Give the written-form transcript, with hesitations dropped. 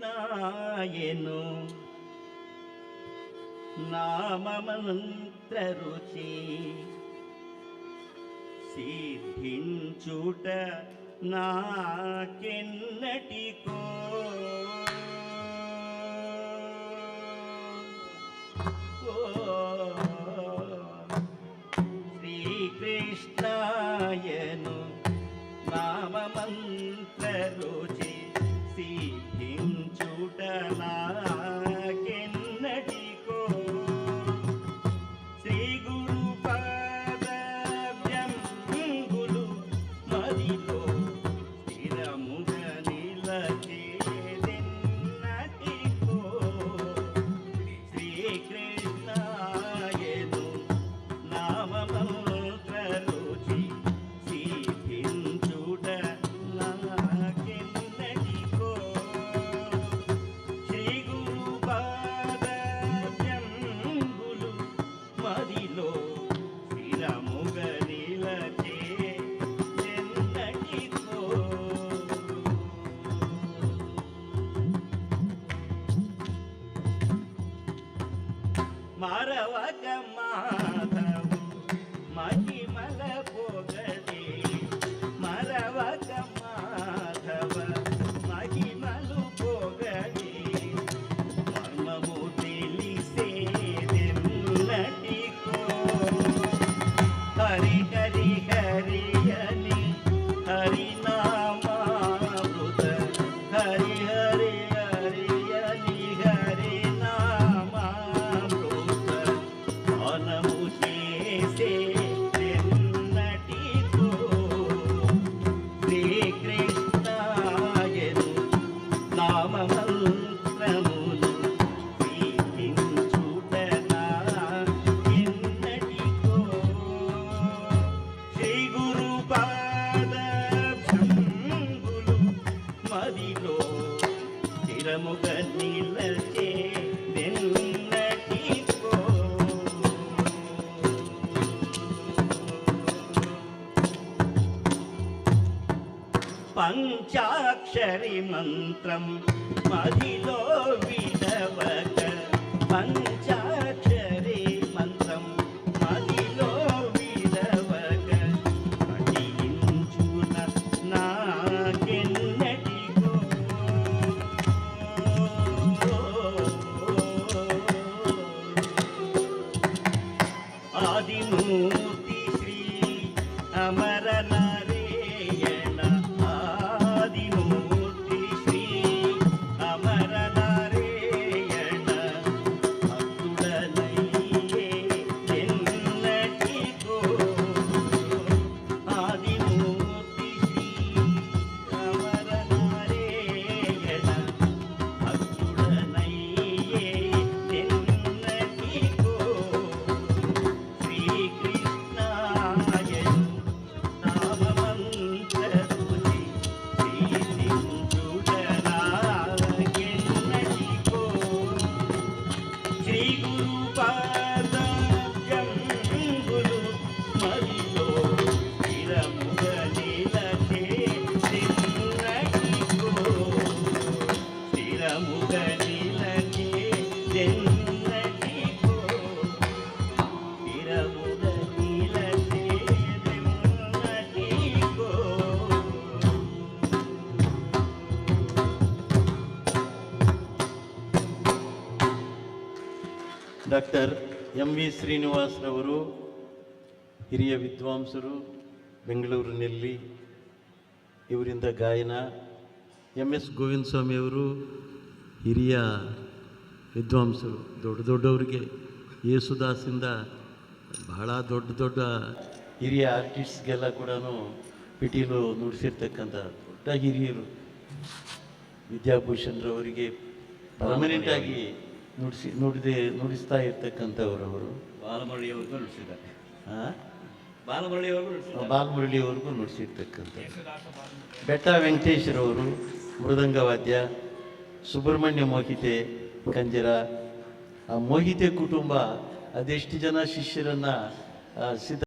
శ్రీకృష్ణాయను నామమంత్ర రుచి సిద్ధించుట నాకెన్నటికో శ్రీకృష్ణాయను నామమంత్ర రుచి సిద్ధించుట నాకెన్నటికో శ్రీ గురు పాదభ్యంగులు మదిలో స్థిరముగ నిలచేదెన్నటికో శ్రీకృష్ణాయను నామమంత్ర రుచి సిద్ధించుట నాకెన్నటికో శ్రీ గురు పాదభ్యంగులు మదిలో స్థిరముగ నిలచేదెన్నటికో మరవక మాధవు మహిమల పొగడే మరవక మాధవ మహిమలు పొగడే మర్మము తెలిసేదెన్నటికో హరి హరి హరి అని హరినామామృత హరి హరి హరి అని హరినామామృత పానము చేసేదెన్నటికో శ్రీకృష్ణాయను నామమంత్రములు సిద్ధించుట నాకెన్నటికో శ్రీ గురు పాదభ్యంగులు మదిలో స్థిరముగ నిలచేదెన్నటికో పంచాక్షరి మంత్రం మదిలో విడవక పంచాక్షరి మంత్రం మదిలో విడవక పఠించున నాకెన్నటికో ఆదిమూర్తి శ్రీ అమర నారాయణ ఆదిమూర్తి శ్రీ అమర నారాయణ భక్తుడనయ్యేదెన్నటికో ఆదిమూర్తి శ్రీ అమర నారాయణ భక్తుడనయ్యేదెన్నటికో శ్రీకృష్ణాయను నామమంత్ర రుచి సిద్ధించుట నాకెన్నటికో శ్రీ గురు పాదభ్యంగులు మదిలో స్థిరముగ నిలచేదెన్నటికో స్థిరముగ నిలచేదెన్నటికో స్థిరముగ నిలచేదెన్నటికో ಡಾಕ್ಟರ್ ಎಂ.ವಿ. ಶ್ರೀನಿವಾಸರವರು ಹಿರಿಯ ವಿದ್ವಾಂಸರು ಬೆಂಗಳೂರಿನಲ್ಲಿ. ಇವರಿಂದ ಗಾಯನ ಎಂ.ಎಸ್. ಗೋವಿಂದ ಸ್ವಾಮಿಯವರು ಹಿರಿಯ ವಿದ್ವಾಂಸರು, ದೊಡ್ಡವರಿಗೆ ಯೇಸುದಾಸಿಂದ ಬಹಳ ದೊಡ್ಡ ಹಿರಿಯ ಆರ್ಟಿಸ್ಟ್ಗೆಲ್ಲ ಕೂಡ ಪಿಟೀಲು ನುಡಿಸಿರ್ತಕ್ಕಂಥ ದೊಡ್ಡ ಹಿರಿಯರು. ವಿದ್ಯಾಭೂಷಣರವರಿಗೆ ಪರ್ಮನೆಂಟಾಗಿ ನುಡಿಸ್ತಾ ಇರ್ತಕ್ಕಂಥವ್ರು ಅವರು. ಬಾಲಮುರಳಿಯವರೆಗೂ ನುಡಿಸಿದ್ದಾರೆ. ಬಾಲಮುರಳಿಯವರೆಗೂ ನುಡಿಸಿರ್ತಕ್ಕಂಥ ಬೆಟ್ಟ ವೆಂಕಟೇಶ್ವರವರು ಮೃದಂಗ ವಾದ್ಯ, ಸುಬ್ರಹ್ಮಣ್ಯ ಮೋಹಿತೆ ಕಂಜರ. ಆ ಮೋಹಿತೆ ಕುಟುಂಬ ಅದೆಷ್ಟು ಜನ ಶಿಷ್ಯರನ್ನು ಸಿದ್ಧ